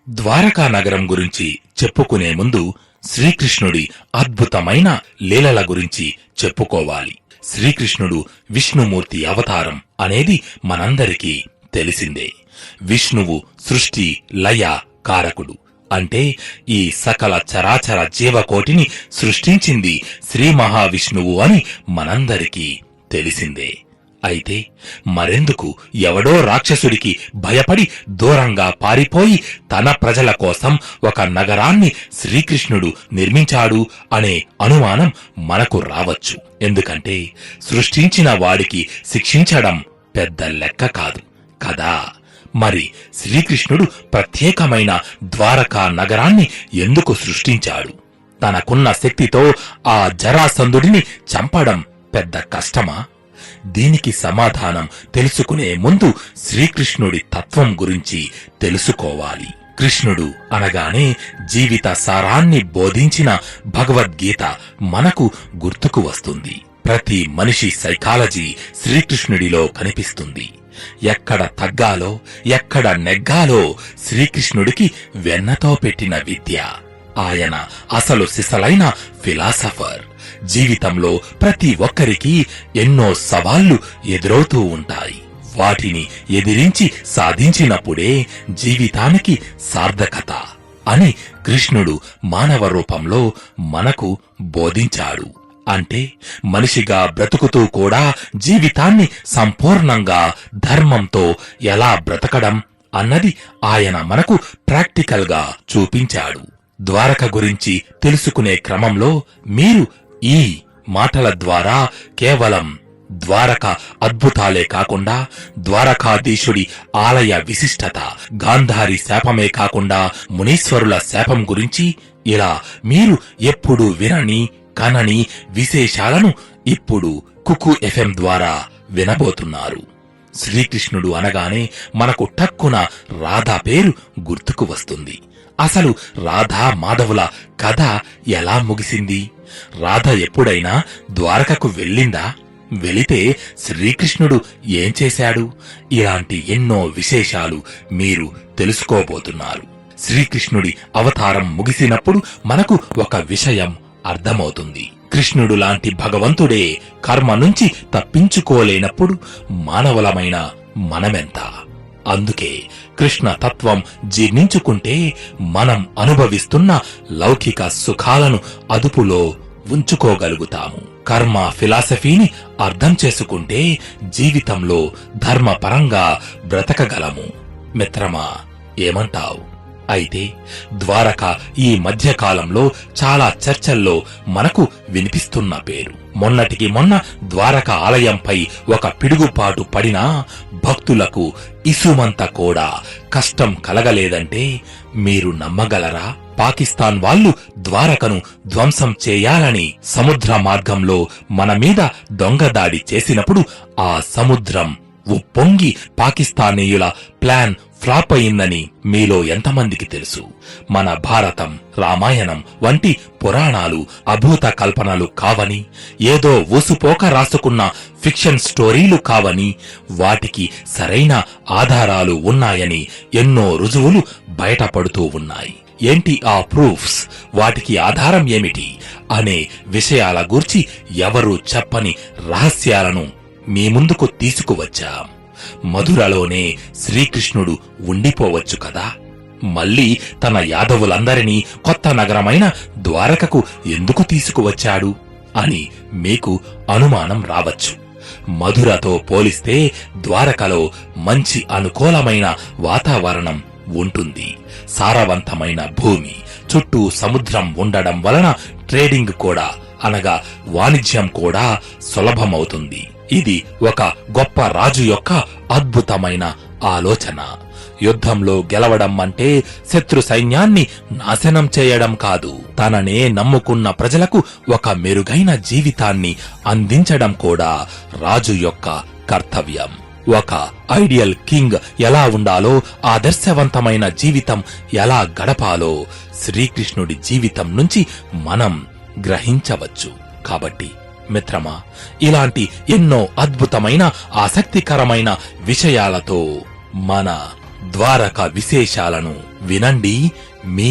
ద్వారకా నగరం గురించి చెప్పుకునే ముందు శ్రీకృష్ణుడి అద్భుతమైన లీలల గురించి చెప్పుకోవాలి. శ్రీకృష్ణుడు విష్ణుమూర్తి అవతారం అనేది మనందరికీ తెలిసిందే. విష్ణువు సృష్టి లయ కారకుడు. అంటే ఈ సకల చరాచర జీవకోటిని సృష్టించింది శ్రీ మహావిష్ణువు అని మనందరికీ తెలిసిందే. అయితే మరెందుకు ఎవడో రాక్షసుడికి భయపడి దూరంగా పారిపోయి తన ప్రజల కోసం ఒక నగరాన్ని శ్రీకృష్ణుడు నిర్మించాడు అనే అనుమానం మనకు రావచ్చు. ఎందుకంటే సృష్టించిన వాడికి శిక్షించడం పెద్ద లెక్క కాదు కదా. మరి శ్రీకృష్ణుడు ప్రత్యేకమైన ద్వారకా నగరాన్ని ఎందుకు సృష్టించాడు? తనకున్న శక్తితో ఆ జరాసంధుడిని చంపడం పెద్ద కష్టమా? దీనికి సమాధానం తెలుసుకునే ముందు శ్రీకృష్ణుడి తత్వం గురించి తెలుసుకోవాలి. కృష్ణుడు అనగానే జీవిత సారాన్ని బోధించిన భగవద్గీత మనకు గుర్తుకు వస్తుంది. ప్రతి మనిషి సైకాలజీ శ్రీకృష్ణుడిలో కనిపిస్తుంది. ఎక్కడ తగ్గాలో ఎక్కడ నెగ్గాలో శ్రీకృష్ణుడికి వెన్నతో పెట్టిన విద్య. ఆయన అసలు సిసలైన ఫిలాసఫర్. జీవితంలో ప్రతి ఒక్కరికి ఎన్నో సవాళ్లు ఎదురవుతూ ఉంటాయి. వాటిని ఎదిరించి సాధించినప్పుడే జీవితానికి సార్థకత అని కృష్ణుడు మానవ రూపంలో మనకు బోధించాడు. అంటే మనిషిగా బ్రతుకుతూ కూడా జీవితాన్ని సంపూర్ణంగా ధర్మంతో ఎలా బ్రతకడం అన్నది ఆయన మనకు ప్రాక్టికల్ గా చూపించాడు. ద్వారక గురించి తెలుసుకునే క్రమంలో మీరు ఈ మాటల ద్వారా కేవలం ద్వారక అద్భుతాలే కాకుండా ద్వారకాధీశుడి ఆలయ విశిష్టత, గాంధారి శాపమే కాకుండా మునీశ్వరుల శాపం గురించి ఇలా మీరు ఎప్పుడూ వినని కనని విశేషాలను ఇప్పుడు కుకు ఎఫ్ఎం ద్వారా వినబోతున్నారు. శ్రీకృష్ణుడు అనగానే మనకు టక్కున రాధా పేరు గుర్తుకు వస్తుంది. అసలు రాధా మాధవుల కథ ఎలా ముగిసింది? రాధ ఎప్పుడైనా ద్వారకకు వెళ్ళిందా? వెళితే శ్రీకృష్ణుడు ఏం చేశాడు? ఇలాంటి ఎన్నో విశేషాలు మీరు తెలుసుకోబోతున్నారు. శ్రీకృష్ణుడి అవతారం ముగిసినప్పుడు మనకు ఒక విషయం అర్థమవుతుంది. కృష్ణుడు లాంటి భగవంతుడే కర్మ నుంచి తప్పించుకోలేనప్పుడు మానవులమైన మనమెంత? అందుకే కృష్ణ తత్వం జీర్ణించుకుంటే మనం అనుభవిస్తున్న లౌకిక సుఖాలను అదుపులో ఉంచుకోగలుగుతాము. కర్మ ఫిలాసఫీని అర్థం చేసుకుంటే జీవితంలో ధర్మపరంగా బ్రతకగలము. మిత్రమా, ఏమంటావు? అయితే ద్వారక ఈ మధ్యకాలంలో చాలా చర్చల్లో మనకు వినిపిస్తున్న పేరు. మొన్నటికి మొన్న ద్వారక ఆలయంపై ఒక పిడుగుపాటు పడినా భక్తులకు ఇసుమంత కూడా కష్టం కలగలేదంటే మీరు నమ్మగలరా? పాకిస్తాన్ వాళ్లు ద్వారకను ధ్వంసం చేయాలని సముద్ర మార్గంలో మన మీద దొంగదాడి చేసినప్పుడు ఆ సముద్రం ఉప్పొంగి పాకిస్తానీయుల ప్లాన్ ఫ్లాప్ అయిందని మీలో ఎంతమందికి తెలుసు? మన భారతం, రామాయణం వంటి పురాణాలు అభూత కల్పనలు కావని, ఏదో ఊసుపోక రాసుకున్న ఫిక్షన్ స్టోరీలు కావని, వాటికి సరైన ఆధారాలు ఉన్నాయని ఎన్నో రుజువులు బయటపడుతూ ఉన్నాయి. ఏంటి ఆ ప్రూఫ్స్? వాటికి ఆధారం ఏమిటి? అనే విషయాల గూర్చి ఎవరూ చెప్పని రహస్యాలను మీ ముందుకు తీసుకువచ్చాం. మధురలోనే శ్రీకృష్ణుడు ఉండిపోవచ్చు కదా, మళ్లీ తన యాదవులందరినీ కొత్త నగరమైన ద్వారకకు ఎందుకు తీసుకువచ్చాడు అని మీకు అనుమానం రావచ్చు. మధురతో పోలిస్తే ద్వారకలో మంచి అనుకూలమైన వాతావరణం ఉంటుంది. సారవంతమైన భూమి, చుట్టూ సముద్రం ఉండడం వలన ట్రేడింగ్ కూడా అనగా వాణిజ్యం కూడా సులభమవుతుంది. ఇది ఒక గొప్ప రాజు యొక్క అద్భుతమైన ఆలోచన. యుద్ధంలో గెలవడం అంటే శత్రు సైన్యాన్ని నాశనం చేయడం కాదు, తననే నమ్ముకున్న ప్రజలకు ఒక మెరుగైన జీవితాన్ని అందించడం కూడా రాజు యొక్క కర్తవ్యం. ఒక ఐడియల్ కింగ్ ఎలా ఉండాలో, ఆదర్శవంతమైన జీవితం ఎలా గడపాలో శ్రీకృష్ణుడి జీవితం నుంచి మనం గ్రహించవచ్చు. కాబట్టి మిత్రమా, ఇలాంటి ఎన్నో అద్భుతమైన ఆసక్తికరమైన విషయాలతో మన ద్వారక విశేషాలను వినండి. మీ